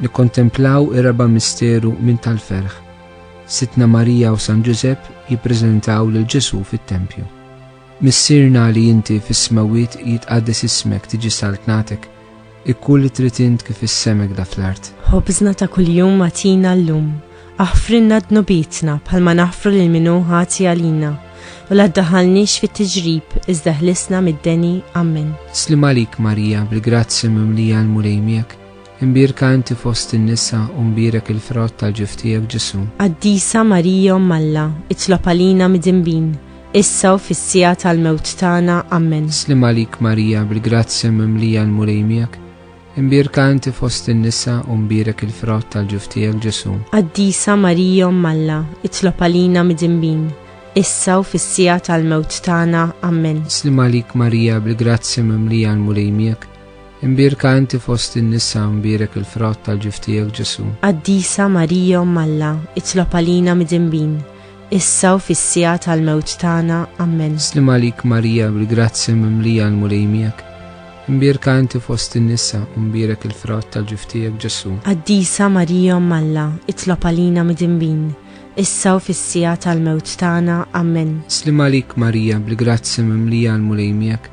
Nikkontemplaw ir-raba' misteru minn tal-ferħ. Sitna Marija u San Ġusepp jippreżentaw lil Ġesu fit-Tempju. Missirna li inti fis-smawiet jitqaddes ismek tiġi saltnatek, ikkun li trid int kif is-semek da fl-art. Ħobżna ta' kuljum atina llum, aħfrinna dnubietna bħalma naħfru lil min hu ħati għalina, u la ddaħħalniex fit-tiġrib iżda ħlisna mid-deni. Amen. Slim għalik Marija bil-grazzi mimlija l-mulejmiek, imbirka inti fost in-nisa u mbirek il-frott tal-ġuf tiegħek Ġesu. Qaddisa Marija Omm Alla, itlob għalina mid-dinbin, issa u fis-sija tal-mewt tagħna. Amen. Slim għalik Marija bil-grazzi mimlija l-mulejmiek, imbirka inti fost in-nisa u mbirek il-frott tal-ġuf tiegħek Ġesu. Qaddisa Marija Omm Alla, itlob għalina mid-dinbin, issa u fis-sija tal-mewt tagħna. Amen. Slim għalik Marija bil-grazzi mimlija l-mulejmiek, imbirka inti fost in-nisa u mbirek il-frott tal-ġuf tiegħek Ġesu. Qaddisa Marija Omm Alla, itlob għalina mid-dinbin, issa u fis-sija tal-mewt tagħna. Amen. Slim għalik Marija bil-grazzi mimlija l-mulejmiek, imbirka inti fost in-nisa u mbirek il-frott tal-ġuf tiegħek Ġesu. Qaddisa Marija Omm Alla, itlob għalina mid-dinbin, issa u fis-sija tal-mewt tagħna. Amen. Slim għalik Marija bil-grazzi mimlija l-mulejmiek,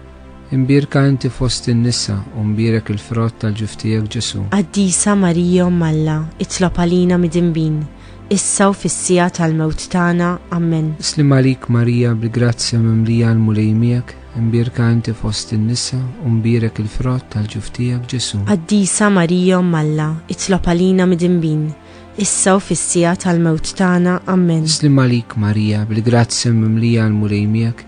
imbirka inti fost in-nisa u mbirek il-frott tal-ġuf tiegħek Ġesu. Qaddisa Marija Omm Alla, itlob għalina mid-dinbin, issa u fis-sija tal-mewt tagħna. Amen. Slim għalik Marija bil-grazzi mimlija l-mulejmiek, imbirka inti fost in-nisa u mbirek il-frott tal-ġuf tiegħek Ġesu. Qaddisa Marija Omm Alla, itlob għalina mid-dinbin, issa u fis-sija tal-mewt tagħna. Amen. Slim għalik Marija bil-grazzi mimlija l-mulejmiek,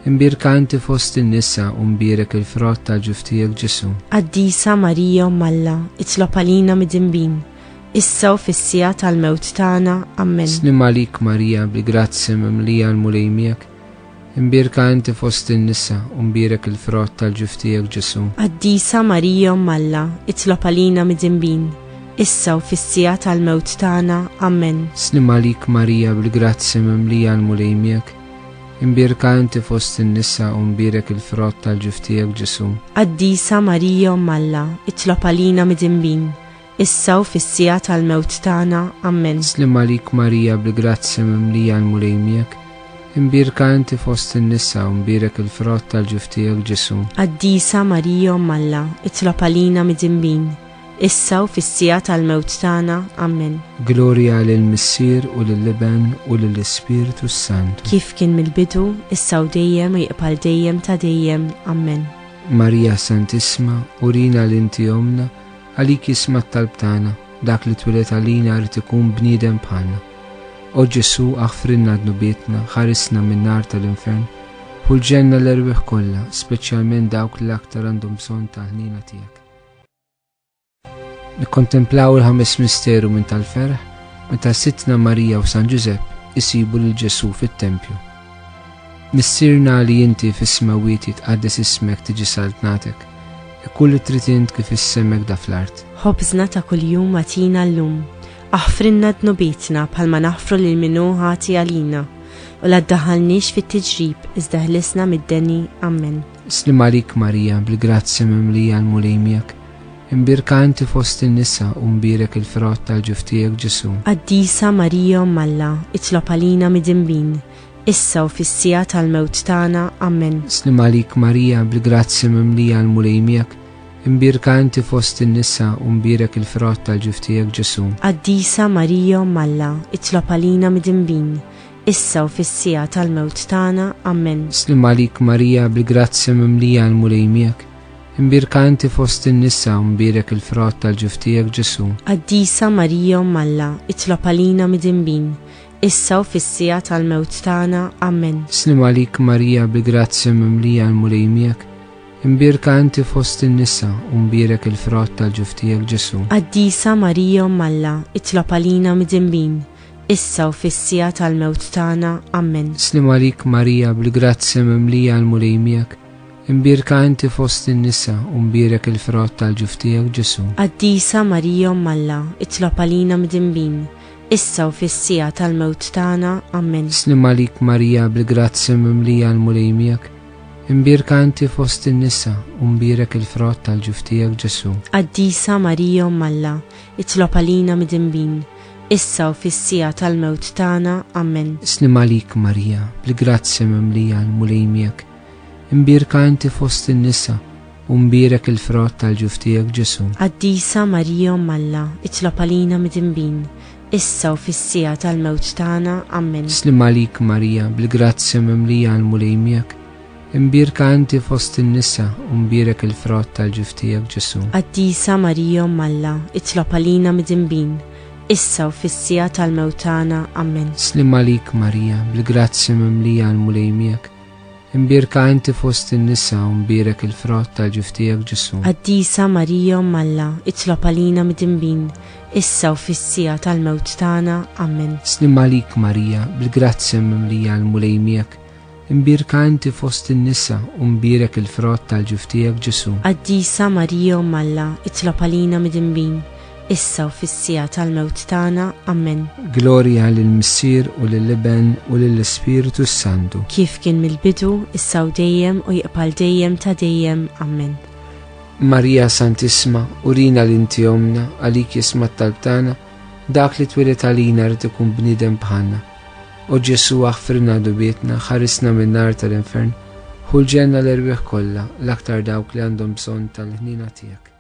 imbirka inti fost in-nisa u mbirek il-frott tal-ġuf tiegħek Ġesu. Qaddisa Marija Omm Alla, itlob għalina mid-dinbin, issa u fis-sija tal-mewt tagħna. Amen. Slim għalik Marija bil-grazzi mimlija l-mulejmiek, imbirka inti fost in-nisa u mbirek il-frott tal-ġuf tiegħek Ġesu. Qaddisa Marija Omm Alla, itlob għalina mid-dinbin, issa u fis-sija tal-mewt tagħna. Amen. Slim għalik Marija bil-grazzi mimlija l-mulejmiek, imbirka inti fost in-nisa u mbirek il-frott tal-ġuf tiegħek Ġesu. Qaddisa Marija Omm Alla, itlob għalina mid-dinbin, issa u fis-sija tal-mewt tagħna. Amen. Slim għalik Marija bil-grazzi mimlija l-mulejmiek, imbirka inti fost in-nisa u mbirek il-frott tal-ġuf tiegħek Ġesu. Qaddisa Marija Omm Alla, itlob għalina mid-dinbin, issa u fis-sija tal-mewt tagħna. Amen. Glorja lill-Missier u lill-Iben u lill-Ispiritu Sant. Kif kien mill-bidu, issa u dejjem u jibqal dejjem ta' dejjem. Amen. Marija Santissima, urina l-inti omna, għalik jisma' t-talb tagħna, dak li twilet għalina rrid ikun bniedem bħalna. O Ġesu aħfrinna dnubietna, ħarisna min-nar tal-infern, u l-ġenna l-erwieħ kollha, speċjalment dawk li aktar għandhom bżonn tal-ħnina tiegħek. Nikkontemplaw il-ħames misteru minn tal-ferħ, meta Sitna Marija u San Ġusepp isibu lil Ġesu fit-Tempju. Missirna li inti fis-smawiet jitqaddes ismek tiġi saltnatek, ikkun li trid int kif is-semek da fl-art. Ħobżna ta' kuljum atina llum, aħfrinna dnubietna bħalma naħfru lil min hu ħati għalina, u la ddaħħalniex fit-tiġrib iżda ħlisna mid-deni. Amen. Slim għalik Marija bil-grazzi mimlija l-mulejmiek, imbirka inti fost in-nisa u mbirek il-frott tal-ġuf tiegħek Ġesu. Qaddisa Marija Omm Alla, itlob għalina mid-dinbin, issa u fis-sija tal-mewt tagħna. Amen. Slim għalik Marija bil-grazzi mimlija l-mulejmiek, imbirka inti fost in-nisa u mbirek il-frott tal-ġuf tiegħek Ġesu. Qaddisa Marija Omm Alla, itlob għalina mid-dinbin, issa u fis-sija tal-mewt tagħna. Amen. Slim għalik Marija bil-grazzi mimlija l-mulejmiek, imbirka inti fost in-nisa u mbirek il-frott tal-ġuf tiegħek Ġesu. Qaddisa Marija Omm Alla, itlob għalina mid-dinbin, issa u fis-sija tal-mewt tagħna. Amen. Slim għalik Marija bil-grazzi mimlija l-mulejmiek, imbirka inti fost in-nisa u mbirek il-frott tal-ġuf tiegħek Ġesu. Qaddisa Marija Omm Alla, itlob għalina mid-dinbin, issa u fis-sija tal-mewt tagħna. Amen. Slim għalik Marija bil-grazzi mimlija l-mulejmiek, imbirka inti fost in-nisa u mbirek il-frott tal-ġuf tiegħek Ġesu. Qaddisa Marija Omm Alla, itlob għalina mid-dinbin, issa u fis-sija tal-mewt tagħna. Amen. Slim għalik Marija bil-grazzi mimlija l-mulejmiek, imbierka inti fost in-nisa u mbierek il-frott tal-ġuf tiegħek Ġesu. Qaddisa Marija Umm Alla, itlob għalina midinbin, issa u fis-sija tal-mewt tagħna. Amen. Islim għalik Marija, bl-grazzja mimlija l-mulej miegħek. Imbierka inti fost in-nisa u mbierek il-frott tal-ġuf tiegħek Ġesu. Qaddisa Marija Umm Alla, itlob għalina midinbin, issa u fis-sija tal-mewt tagħna. Amen. Islim għalik Marija, bl-grazzja mimlija l-mulej miegħek. Imbierka inti fost in-nisa u mbierek il-frott tal-ġuf tiegħek Ġesu. Qaddisa Marija Umm Alla, itlob għalina midinbin, issa u fis-sija tal-mewt tagħna. Amen. Islim għalik Marija, bl-grazzja mimlija l-mulej miegħek. Imbierka inti fost in-nisa u mbierek il-frott tal-ġuf tiegħek Ġesu. Qaddisa Marija Umm Alla, itlob għalina midinbin, issa u fis-sija tal-mewt tagħna. Amen. Islim għalik Marija, bl-grazzja mimlija l-mulej miegħek. Imbierka inti fost in-nisa u mbierek il-frott tal-ġuf tiegħek Ġesu. Qaddisa Marija Umm Alla, itlob għalina midinbin, issa u fis-sija tal-mewt tagħna. Amen. Glorja lill-Missier u lill-Iben u lill-Ispiritu Santu. Kif kien mill-bidu, issa u dejjem u jibqal dejjem ta' dejjem. Amen. Marija Santissima, urina l-inti omna, għalik jisma' t-talb tagħna, dak li twilet għalina rid ikun bniedem bħalna. O Ġesu aħfirna dubietna, ħarisna minn nar tal-infern, ħulġenna l-erwieħ kollha, l-aktar dawk li għandhom bżonn tal-ħnina tiegħek.